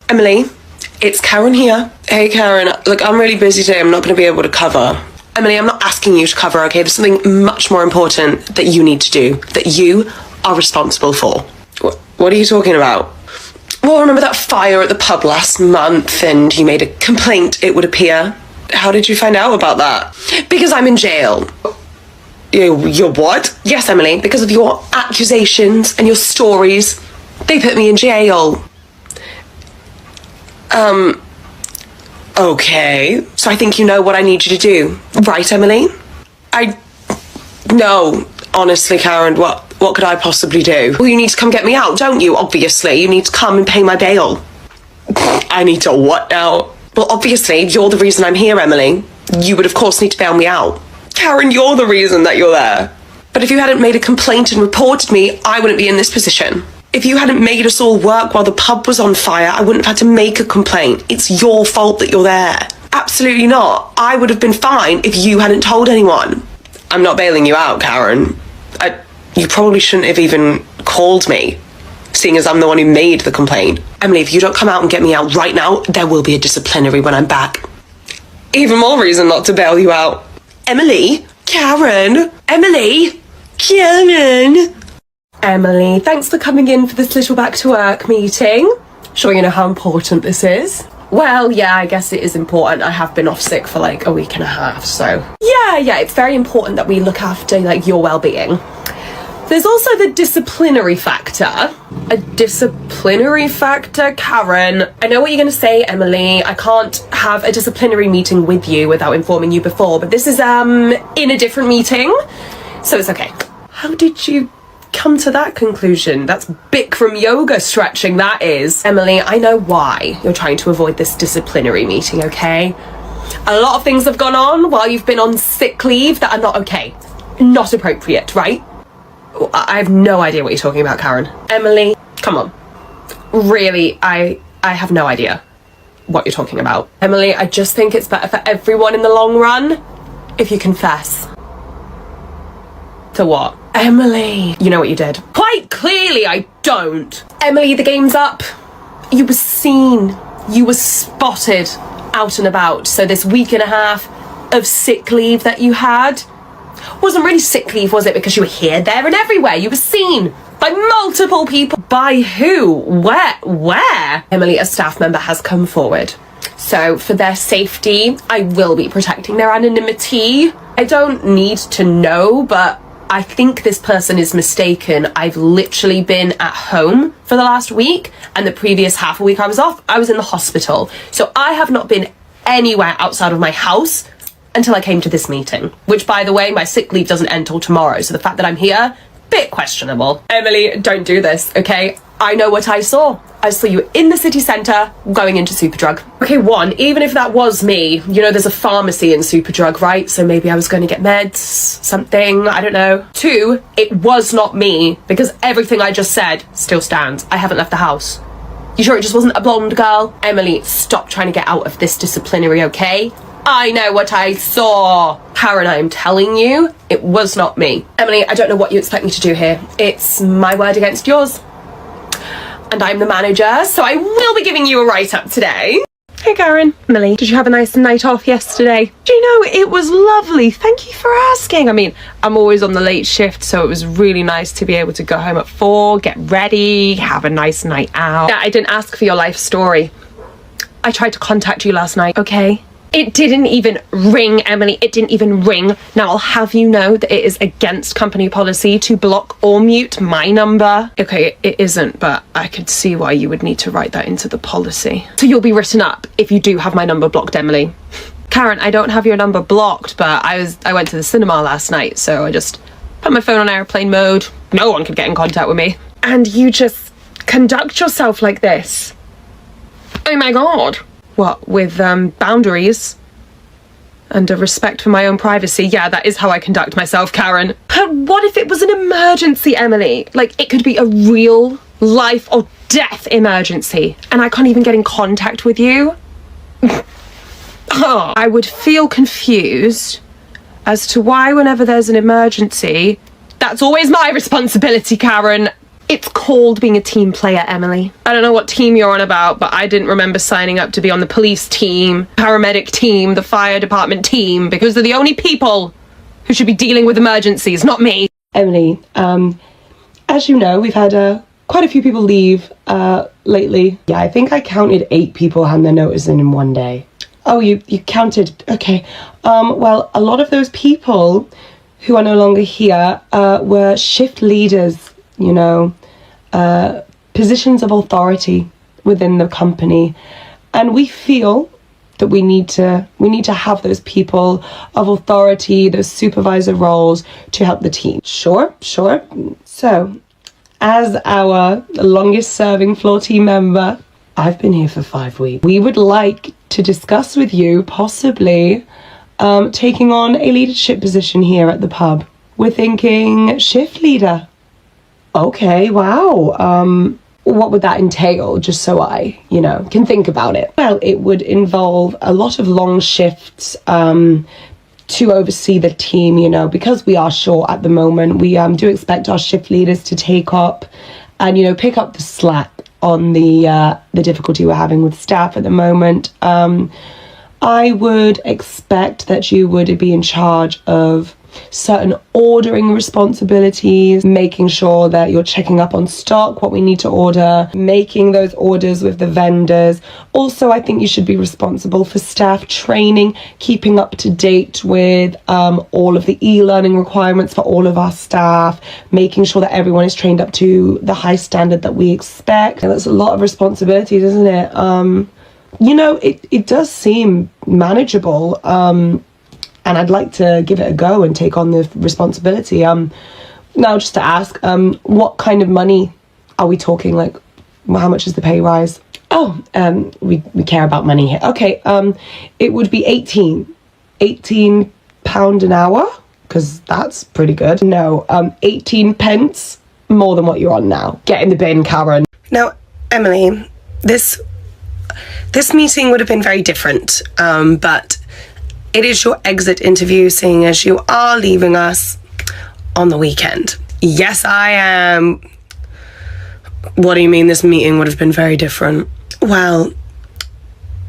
Emily, it's Karen here. Hey Karen, look, I'm really busy today. I'm not going to be able to cover. Emily, I'm not asking you to cover, okay? There's something much more important that you need to do, that you are responsible for. What are you talking about? Well, remember that fire at the pub last month and you made a complaint, it would appear? How did you find out about that? Because I'm in jail. You're what? Yes, Emily, because of your accusations and your stories. They put me in jail. Okay. So I think you know what I need you to do. Right, Emily? No. Honestly, Karen, what could I possibly do? Well, you need to come get me out, don't you? Obviously. You need to come and pay my bail. I need to what now? Well, obviously, you're the reason I'm here, Emily. You would, of course, need to bail me out. Karen, you're the reason that you're there. But if you hadn't made a complaint and reported me, I wouldn't be in this position. If you hadn't made us all work while the pub was on fire, I wouldn't have had to make a complaint. It's your fault that you're there. Absolutely not. I would have been fine if you hadn't told anyone. I'm not bailing you out, Karen. You probably shouldn't have even called me, seeing as I'm the one who made the complaint. Emily, if you don't come out and get me out right now, there will be a disciplinary when I'm back. Even more reason not to bail you out. Emily? Karen? Emily? Karen? Emily, thanks for coming in for this little back to work meeting. Sure you know how important this is? Well, yeah, I guess it is important. I have been off sick for like a week and a half, so... Yeah, it's very important that we look after, like, your well-being. There's also the disciplinary factor. A disciplinary factor? Karen, I know what you're going to say, Emily. I can't have a disciplinary meeting with you without informing you before, but this is, in a different meeting, so it's okay. How did you come to that conclusion? That's Bikram yoga stretching, that is. Emily, I know why you're trying to avoid this disciplinary meeting, okay? A lot of things have gone on while you've been on sick leave that are not okay. Not appropriate, right? I have no idea what you're talking about, Karen. Emily, come on. Really, I have no idea what you're talking about. Emily, I just think it's better for everyone in the long run if you confess. To what? Emily, you know what you did. Quite clearly I don't. Emily, the game's up. You were seen. You were spotted out and about. So this week and a half of sick leave that you had wasn't really sick leave, was it? Because you were here, there and everywhere. You were seen by multiple people. By who? Where? Emily, a staff member has come forward. So for their safety, I will be protecting their anonymity. I don't need to know, but I think this person is mistaken. I've literally been at home for the last week, and the previous half a week I was off, I was in the hospital. So I have not been anywhere outside of my house until I came to this meeting, which, by the way, my sick leave doesn't end till tomorrow, so the fact that I'm here, bit questionable. Emily, don't do this, okay? I know what I saw. I saw you in the city centre going into Superdrug. Okay, one, even if that was me, you know there's a pharmacy in Superdrug, right? So maybe I was going to get meds, something, I don't know. Two, it was not me, because everything I just said still stands. I haven't left the house. You sure it just wasn't a blonde girl? Emily, stop trying to get out of this disciplinary, okay? I know what I saw. Karen, I'm telling you, it was not me. Emily, I don't know what you expect me to do here. It's my word against yours. And I'm the manager, so I will be giving you a write-up today. Hey Karen. Emily, did you have a nice night off yesterday? Do you know, it was lovely. Thank you for asking. I mean, I'm always on the late shift, so it was really nice to be able to go home at 4, get ready, have a nice night out. Yeah, I didn't ask for your life story. I tried to contact you last night, okay? It didn't even ring, Emily. It didn't even ring. Now, I'll have you know that it is against company policy to block or mute my number. Okay, it isn't, but I could see why you would need to write that into the policy. So you'll be written up if you do have my number blocked, Emily. Karen, I don't have your number blocked, but I went to the cinema last night, so I just put my phone on airplane mode. No one could get in contact with me. And you just conduct yourself like this? Oh my God. What, with boundaries and a respect for my own privacy? Yeah, that is how I conduct myself, Karen. But what if it was an emergency, Emily? Like, it could be a real life or death emergency, and I can't even get in contact with you? Oh. I would feel confused as to why, whenever there's an emergency, that's always my responsibility, Karen. It's called being a team player, Emily. I don't know what team you're on about, but I didn't remember signing up to be on the police team, paramedic team, the fire department team, because they're the only people who should be dealing with emergencies, not me. Emily, as you know, we've had quite a few people leave lately. Yeah, I think I counted 8 people hand their notice in one day. Oh, you counted, okay. Well, a lot of those people who are no longer here were shift leaders, you know, positions of authority within the company, and we feel that we need to have those people of authority, those supervisor roles to help the team. Sure. So, as our longest serving floor team member, I've been here for 5 weeks. We would like to discuss with you possibly taking on a leadership position here at the pub. We're thinking shift leader. Okay, wow. What would that entail, just so I, can think about it? Well, it would involve a lot of long shifts to oversee the team, because we are short at the moment. We do expect our shift leaders to take up and, pick up the slack on the difficulty we're having with staff at the moment. I would expect that you would be in charge of certain ordering responsibilities, making sure that you're checking up on stock, what we need to order, making those orders with the vendors. Also, I think you should be responsible for staff training, keeping up to date with all of the e-learning requirements for all of our staff, making sure that everyone is trained up to the high standard that we expect. And that's a lot of responsibilities, isn't it? It does seem manageable. And I'd like to give it a go and take on the responsibility. Now, just to ask, what kind of money are we talking? Like, how much is the pay rise? Oh, we care about money here. Okay, it would be 18 pound an hour, because that's pretty good. No, 18 pence more than what you're on now. Get in the bin, Karen. Now, Emily, this meeting would have been very different, but it is your exit interview, seeing as you are leaving us on the weekend. Yes, I am. What do you mean this meeting would have been very different? Well,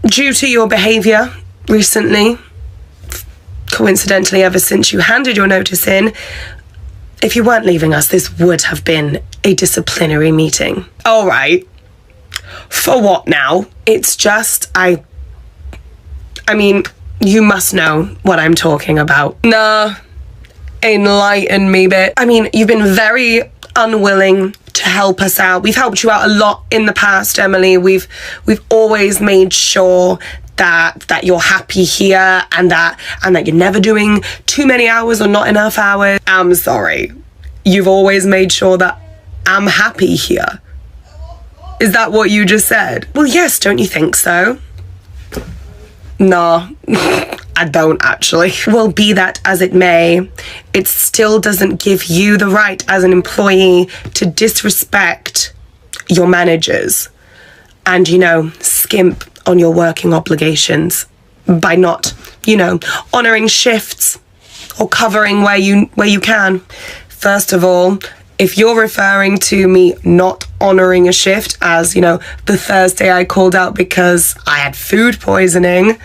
due to your behaviour recently, coincidentally ever since you handed your notice in, if you weren't leaving us, this would have been a disciplinary meeting. All right. For what now? It's just, I mean, you must know what I'm talking about. Nah, enlighten me, bit. I mean, you've been very unwilling to help us out. We've helped you out a lot in the past, Emily. We've always made sure that you're happy here and that you're never doing too many hours or not enough hours. I'm sorry. You've always made sure that I'm happy here. Is that what you just said? Well, yes, don't you think so? Nah, I don't actually. Well, be that as it may, it still doesn't give you the right as an employee to disrespect your managers and, skimp on your working obligations by not, honouring shifts or covering where you can. First of all, if you're referring to me not honouring a shift as, the Thursday I called out because I had food poisoning,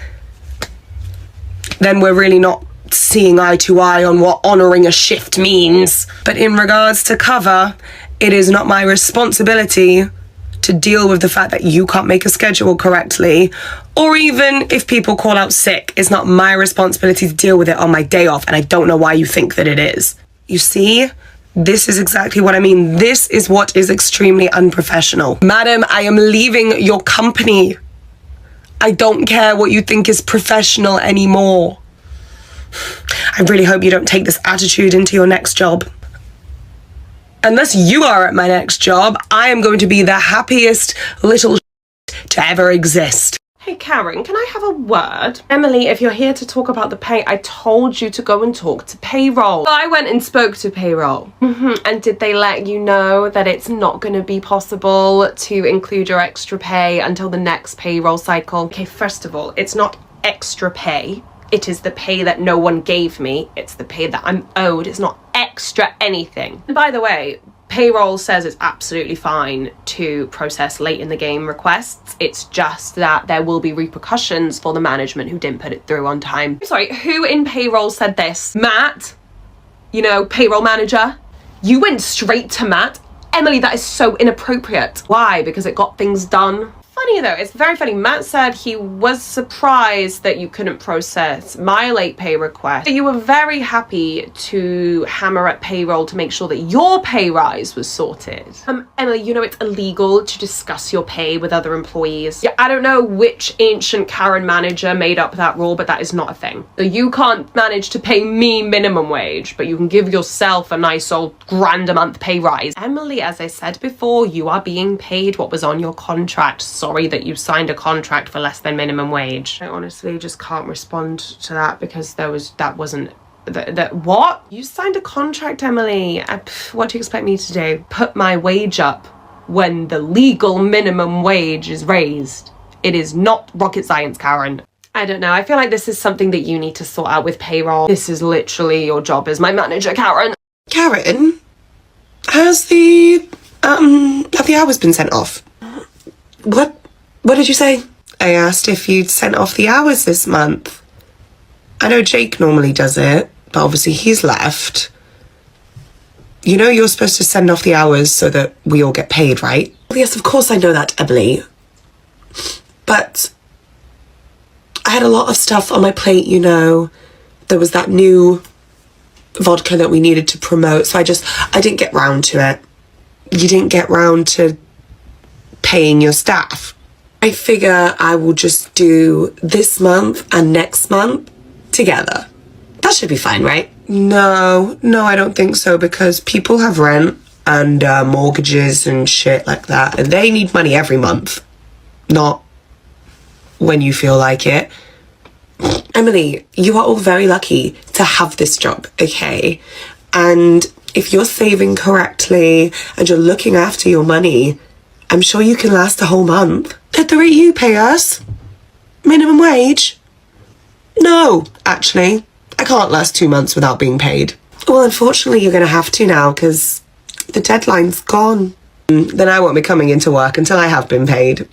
then we're really not seeing eye to eye on what honouring a shift means. But in regards to cover, it is not my responsibility to deal with the fact that you can't make a schedule correctly, or even if people call out sick, it's not my responsibility to deal with it on my day off, and I don't know why you think that it is. You see? This is exactly what I mean. This is what is extremely unprofessional. Madam, I am leaving your company. I don't care what you think is professional anymore. I really hope you don't take this attitude into your next job. Unless you are at my next job, I am going to be the happiest little to ever exist. Hey Karen, can I have a word? Emily, if you're here to talk about the pay, I told you to go and talk to payroll. I went and spoke to payroll. And did they let you know that it's not going to be possible to include your extra pay until the next payroll cycle? Okay, first of all, it's not extra pay. It is the pay that no one gave me. It's the pay that I'm owed. It's not extra anything. And by the way, Payroll says it's absolutely fine to process late in the game requests. It's just that there will be repercussions for the management who didn't put it through on time. Sorry, who in payroll said this? Matt, you know, payroll manager. You went straight to Matt. Emily, that is so inappropriate. Why? Because it got things done. Funny though, it's very funny. Matt said he was surprised that you couldn't process my late pay request. You were very happy to hammer at payroll to make sure that your pay rise was sorted. Emily, you know it's illegal to discuss your pay with other employees. Yeah, I don't know which ancient Karen manager made up that rule, but that is not a thing. So you can't manage to pay me minimum wage, but you can give yourself a nice old grand a month pay rise. Emily, as I said before, you are being paid what was on your contract. Sorry that you signed a contract for less than minimum wage. I honestly just can't respond to that because what? You signed a contract, Emily. What do you expect me to do? Put my wage up when the legal minimum wage is raised. It is not rocket science, Karen. I don't know. I feel like this is something that you need to sort out with payroll. This is literally your job as my manager, Karen. Karen, have the hours been sent off? What did you say? I asked if you'd sent off the hours this month. I know Jake normally does it, but obviously he's left. You know you're supposed to send off the hours so that we all get paid, right? Well, yes, of course I know that, Emily. But I had a lot of stuff on my plate, you know. There was that new vodka that we needed to promote, so I didn't get round to it. You didn't get round to paying your staff. I figure I will just do this month and next month together. That should be fine, right? No, I don't think so, because people have rent and mortgages and shit like that, and they need money every month, not when you feel like it. Emily, you are all very lucky to have this job, okay? And if you're saving correctly and you're looking after your money, I'm sure you can last a whole month. At the rate you pay us? Minimum wage? No, actually. I can't last 2 months without being paid. Well, unfortunately, you're going to have to now because the deadline's gone. Then I won't be coming into work until I have been paid.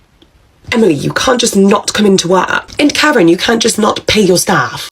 Emily, you can't just not come into work. And Karen, you can't just not pay your staff.